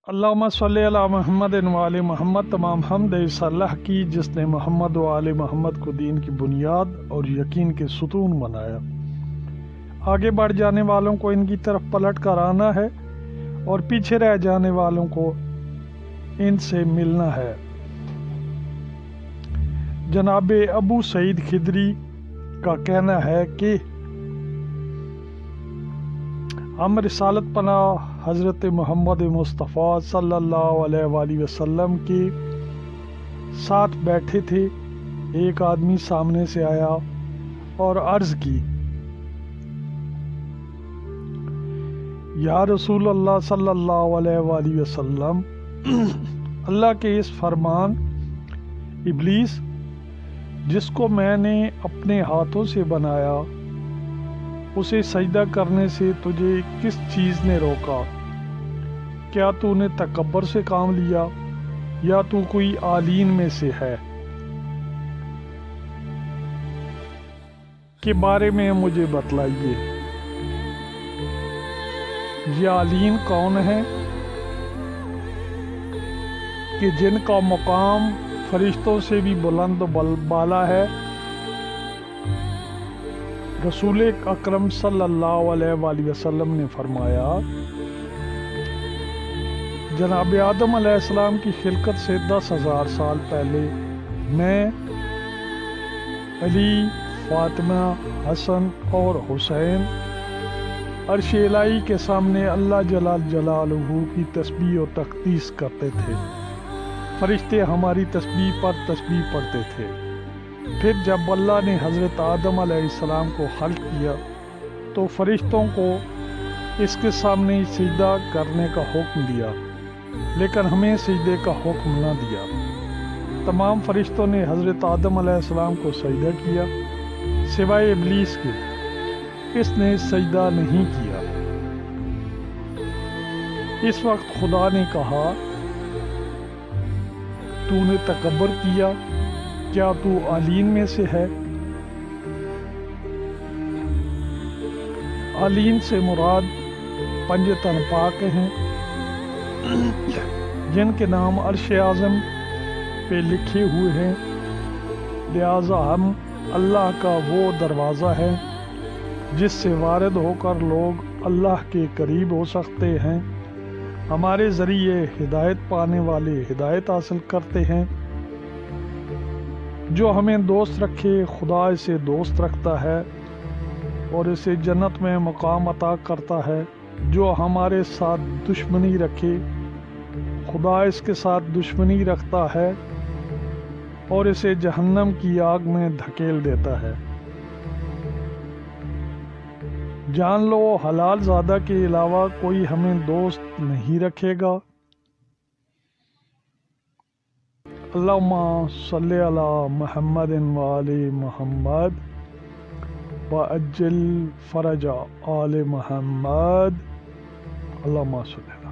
अल्लाहुम्मा सल्ली अला मुहम्मद व आले मोहम्मद। तमाम हमद इस अल्लाह की जिसने मोहम्मद व आले मोहम्मद को दीन की बुनियाद और यकीन के सुतून बनाया। आगे बढ़ जाने वालों को इनकी तरफ पलट कर आना है और पीछे रह जाने वालों को इनसे मिलना है। जनाब अबू सईद खिदरी का कहना है कि हम रिसालत पना हज़रत मोहम्मद मुस्तफ़ा सल्लल्लाहु अलैहि वसल्लम के साथ बैठे थे। एक आदमी सामने से आया और अर्ज़ की, या रसूल अल्लाह सल्लल्लाहु अलैहि वसल्लम, अल्लाह के इस फरमान, इब्लीस जिसको मैंने अपने हाथों से बनाया उसे सजदा करने से तुझे किस चीज़ ने रोका? क्या तूने तकब्बर से काम लिया या तू कोई आलीन में से है? के बारे में मुझे बतलाइए। ये आलीन कौन है कि जिनका मुकाम फरिश्तों से भी बुलंद बाला है? रसूल अकरम सल्लल्लाहु अलैहि वसल्लम ने फरमाया, जनाब आदम अलैहिस्सलाम की खिलकत से 10,000 साल पहले मैं, अली, फातिमा, हसन और हुसैन अर्श इलाही के सामने अल्लाह जलाल जलालहू की तस्बीह और तक़दीस करते थे। फरिश्ते हमारी तस्बीह पर तस्बीह पढ़ते थे। फिर जब अल्लाह ने हज़रत आदम अलैहिस्सलाम को खल्क़ किया तो फरिश्तों को इसके सामने सिजदा करने का हुक्म दिया, लेकिन हमें सिजदे का हुक्म न दिया। तमाम फरिश्तों ने हज़रत आदम अलैहिस्सलाम को सजदा किया सिवाय इब्लीस के, इसने सजदा नहीं किया। इस वक्त खुदा ने कहा, तूने तकब्बर किया, क्या तू आलीन में से है? आलीन से मुराद पंजतन पाक हैं जिनके नाम अर्श आज़म पे लिखे हुए हैं। लिहाजा हम अल्लाह का वो दरवाज़ा है जिससे वारिद होकर लोग अल्लाह के करीब हो सकते हैं। हमारे ज़रिए हिदायत पाने वाले हिदायत हासिल करते हैं। जो हमें दोस्त रखे खुदा इसे दोस्त रखता है और इसे जन्नत में मकाम अता करता है। जो हमारे साथ दुश्मनी रखे खुदा इसके साथ दुश्मनी रखता है और इसे जहन्नम की आग में धकेल देता है। जान लो, हलाल ज़ादा के अलावा कोई हमें दोस्त नहीं रखेगा। अल्लाहुम्मा सल्ली अला मुहम्मदिन व आले मोहम्मद व अज्जिल फरज आले मोहम्मद। अल्लाहुम्मा सल्ली।